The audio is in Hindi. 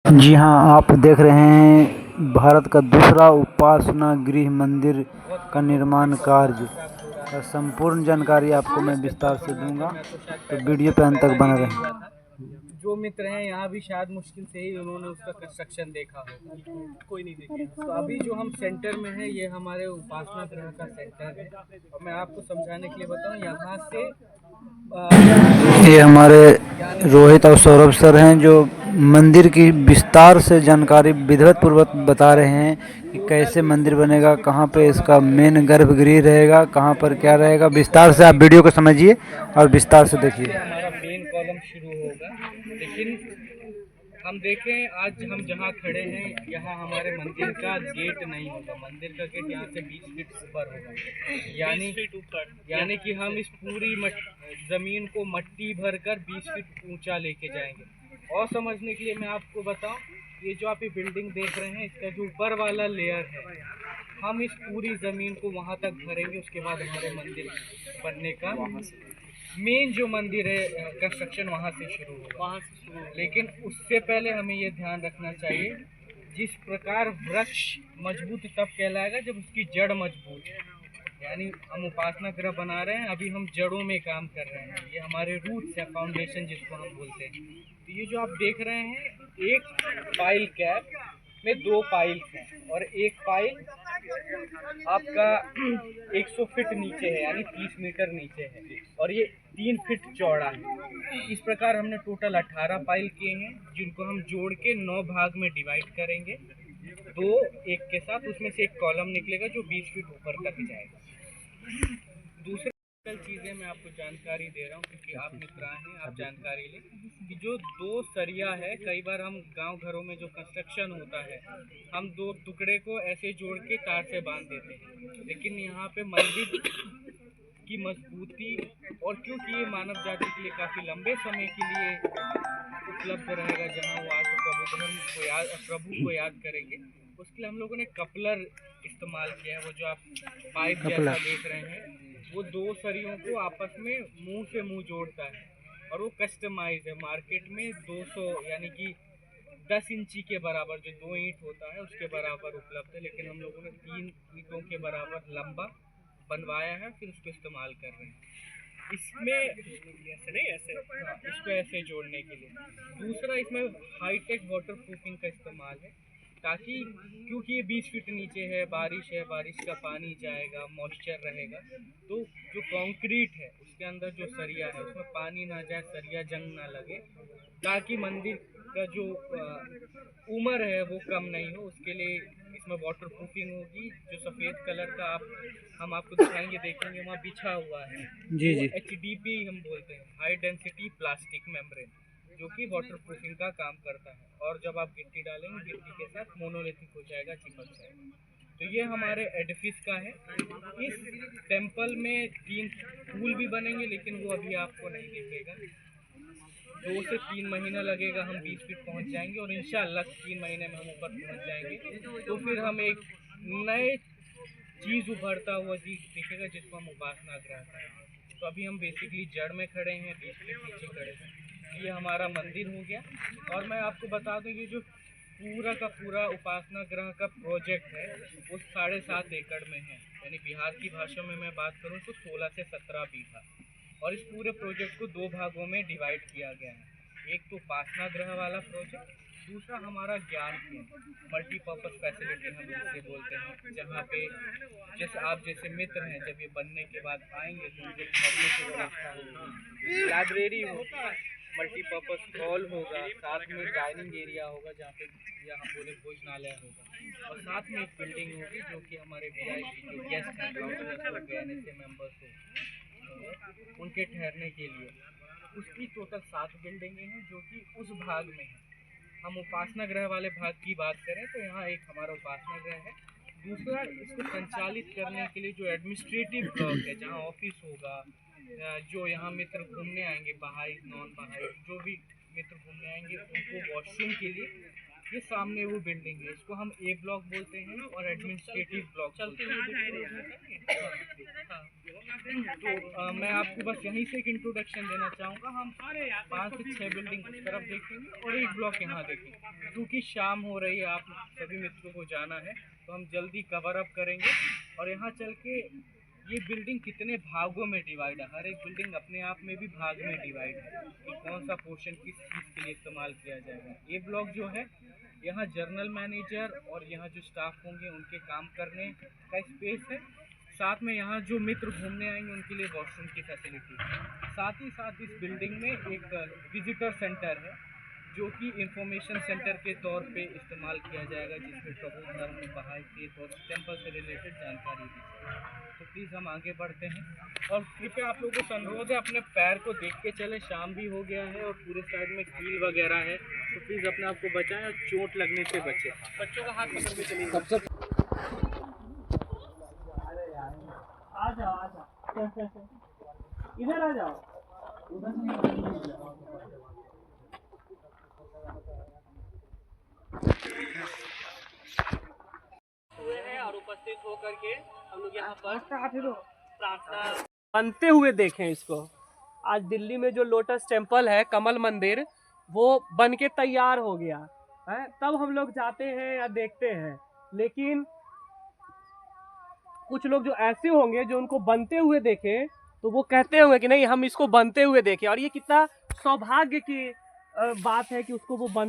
जी हाँ, आप देख रहे हैं भारत का दूसरा उपासना गृह मंदिर का निर्माण कार्य का संपूर्ण जानकारी आपको मैं विस्तार से दूंगा, तो वीडियो पे अंत तक बना रहें। जो मित्र हैं यहाँ भी शायद मुश्किल से ही उन्होंने उसका कंस्ट्रक्शन देखा होगा, कोई नहीं देखा। तो अभी जो हम सेंटर में है ये हमारे उपासना गृह का सेंटर है और मैं आपको समझाने के लिए बताऊँ यहाँ से ये हमारे रोहित और सौरभ सर हैं जो मंदिर की विस्तार से जानकारी विधिवत पूर्वक बता रहे हैं कि कैसे मंदिर बनेगा, कहाँ पे इसका मेन गर्भगृह रहेगा, कहाँ पर क्या रहेगा। विस्तार से आप वीडियो को समझिए और विस्तार से देखिए। हमारा मेन कॉलम शुरू होगा, लेकिन हम देखें आज हम जहाँ खड़े हैं यहाँ हमारे मंदिर का गेट नहीं होगा। मंदिर का गेट यहाँ से 20 फीट ऊपर होगा, यानी कि हम इस पूरी ज़मीन को मट्टी भर कर 20 फीट ऊंचा लेके जाएंगे। और समझने के लिए मैं आपको बताऊं, ये जो आप ये बिल्डिंग देख रहे हैं इसका जो ऊपर वाला लेयर है हम इस पूरी ज़मीन को वहाँ तक भरेंगे। उसके बाद हमारे मंदिर बनने का मेन जो मंदिर है कंस्ट्रक्शन वहाँ से शुरू होगा। लेकिन उससे पहले हमें ये ध्यान रखना चाहिए, जिस प्रकार वृक्ष मजबूत तब कहलाएगा जब उसकी जड़ मजबूत है। यानी हम उपासना गृह बना रहे हैं, अभी हम जड़ों में काम कर रहे हैं। ये हमारे रूट्स है, फाउंडेशन जिसको हम बोलते हैं। तो ये जो आप देख रहे हैं एक पाइल कैप में 2 पाइल्स हैं और एक पाइल आपका 100 फीट नीचे है, यानी 30 मीटर नीचे है और ये 3 फीट चौड़ा है। इस प्रकार हमने टोटल 18 पाइल किए हैं, जिनको हम जोड़ के 9 भाग में डिवाइड करेंगे, 2 एक के साथ। उसमें से एक कॉलम निकलेगा जो 20 फीट ऊपर तक जाएगा। दूसरी चीज़ें मैं आपको जानकारी दे रहा हूँ क्योंकि आप मित्र हैं, आप जानकारी लें कि जो 2 सरिया है, कई बार हम गांव घरों में जो कंस्ट्रक्शन होता है हम 2 टुकड़े को ऐसे जोड़ के तार से बांध देते हैं, लेकिन यहाँ पे मंदिर की मजबूती और क्योंकि ये मानव जाति के लिए काफ़ी लंबे समय के लिए उपलब्ध रहेगा, जहाँ वो आकर प्रभु को याद करेंगे, उसके लिए हम लोगों ने कपलर इस्तेमाल किया है। वो जो आप पाइप जैसा देख रहे हैं वो 2 सरियों को आपस में मुंह से मुंह जोड़ता है और वो कस्टमाइज है। मार्केट में 200 यानी कि 10 इंची के बराबर जो 2 ईंट होता है उसके बराबर उपलब्ध है, लेकिन हम लोगों ने 3 ईंटों के बराबर लंबा बनवाया है, फिर उसको इस्तेमाल कर रहे हैं। इसमें ऐसे नहीं, ऐसे हाँ, इसको ऐसे जोड़ने के लिए। दूसरा, इसमें हाईटेक वाटर प्रूफिंग का इस्तेमाल है, ताकि क्योंकि ये 20 फीट नीचे है, बारिश है, बारिश का पानी जाएगा, मॉइस्चर रहेगा, तो जो कंक्रीट है उसके अंदर जो सरिया है उसमें पानी ना जाए, सरिया जंग ना लगे, ताकि मंदिर का जो उम्र है वो कम नहीं हो। उसके लिए इसमें वाटर प्रूफिंग होगी। जो सफ़ेद कलर का हम आपको दिखाएंगे, देखेंगे वहाँ बिछा हुआ है, जी वो जी। HDP हम बोलते हैं, हाई डेंसिटी प्लास्टिक मेम्ब्रेन, जो कि वाटर प्रूफिंग का काम करता है। और जब आप गिट्टी डालेंगे, गिट्टी के साथ मोनोलिथिक हो जाएगा, चिपक जाएगा। तो ये हमारे एडिफिस का है। इस टेम्पल में 3 फूल भी बनेंगे, लेकिन वो अभी आपको नहीं दिखेगा। 2 से 3 महीना लगेगा, हम 20 फीट पहुंच जाएंगे और इंशाल्लाह 3 महीने में हम ऊपर पहुंच जाएंगे। तो फिर हम एक नए चीज़ उभरता हुआ चीज़ दिखेगा जिसको हम उपासना गृह हैं। तो अभी हम बेसिकली जड़ में खड़े हैं, 20 फीट नीचे खड़े हैं। ये हमारा मंदिर हो गया। और मैं आपको बता दूं कि जो पूरा का पूरा उपासना गृह का प्रोजेक्ट है वो 7.5 एकड़ में है, यानी बिहार की भाषा में मैं बात करूं तो 16 से 17 बीघा। और इस पूरे प्रोजेक्ट को 2 भागों में डिवाइड किया गया है। एक तो उपासना गृह वाला प्रोजेक्ट, दूसरा हमारा ज्ञान केंद्र, मल्टीपर्पज़ फैसिलिटी हम इसे बोलते हैं, जहाँ पे जैसे आप जैसे मित्र हैं जब ये बनने के बाद आएंगे तो उनके ठहरने की व्यवस्था होगी, लाइब्रेरी होगी, मल्टीपर्पज़ हॉल होगा, साथ में डाइनिंग एरिया होगा जहाँ पे यहाँ पूरे भोजनालय होगा, और साथ में एक बिल्डिंग होगी जो कि हमारे VIP जो गेस्ट हैं, काउंसलर्स हो गए, NSA मेम्बर्स हो, उनके ठहरने के लिए। उसकी टोटल 7 बिल्डिंगें हैं जो कि उस भाग में है। हम उपासना गृह वाले भाग की बात करें तो यहाँ एक हमारा उपासना गृह है। दूसरा, इसको संचालित करने के लिए जो एडमिनिस्ट्रेटिव ब्लॉक है, जहाँ ऑफिस होगा, जो यहाँ मित्र घूमने आएंगे, बहाई नॉन बहाई जो भी मित्र घूमने आएंगे, उनको वॉशरूम के लिए ये सामने वो बिल्डिंग है, इसको हम ए ब्लॉक बोलते हैं और एडमिनिस्ट्रेटिव ब्लॉक चलते हैं। तो मैं आपको बस यहीं से एक इंट्रोडक्शन देना चाहूँगा। हम 5 से 6 बिल्डिंग उस तरफ देखेंगे और एक ब्लॉक यहाँ देखेंगे। क्योंकि शाम हो रही है, आप सभी मित्रों को जाना है, तो हम जल्दी कवर अप करेंगे। और यहाँ चल के ये बिल्डिंग कितने भागों में डिवाइड है, हर एक बिल्डिंग अपने आप में भी भाग में डिवाइड है कि कौन सा पोर्शन किस चीज़ के लिए इस्तेमाल किया जाएगा। ये ब्लॉक जो है, यहाँ जर्नल मैनेजर और यहाँ जो स्टाफ होंगे उनके काम करने का स्पेस है। साथ में यहाँ जो मित्र घूमने आएंगे उनके लिए वॉशरूम की फैसिलिटी है। साथ ही साथ इस बिल्डिंग में एक विजिटर सेंटर है जो कि इंफॉर्मेशन सेंटर के तौर पे इस्तेमाल किया जाएगा, जिसमें प्रभु धर्म, बहाई फेथ और टेम्पल से रिलेटेड जानकारी दी जाएगी। तो प्लीज़ हम आगे बढ़ते हैं और कृपया आप लोगों को अनुरोध है अपने पैर को देख के चले। शाम भी हो गया है और पूरे साइड में कील वगैरह है, तो प्लीज़ अपने आप को बचाएं और चोट लगने से बचें। बच्चों का हाथ पकड़ के चलिए। आ जाओ इधर आ जाओ। हुए हैं और उपस्थित होकर के हम लोग यहाँ पर प्रार्थना बनते हुए देखें इसको। आज दिल्ली में जो लोटस टेम्पल है, कमल मंदिर, वो बन के तैयार हो गया है, तब हम लोग जाते हैं या देखते हैं। लेकिन कुछ लोग जो ऐसे होंगे जो उनको बनते हुए देखें, तो वो कहते होंगे कि नहीं, हम इसको बनते हुए देखें। और ये कितना सौभाग्य की बात है कि उसको वो बन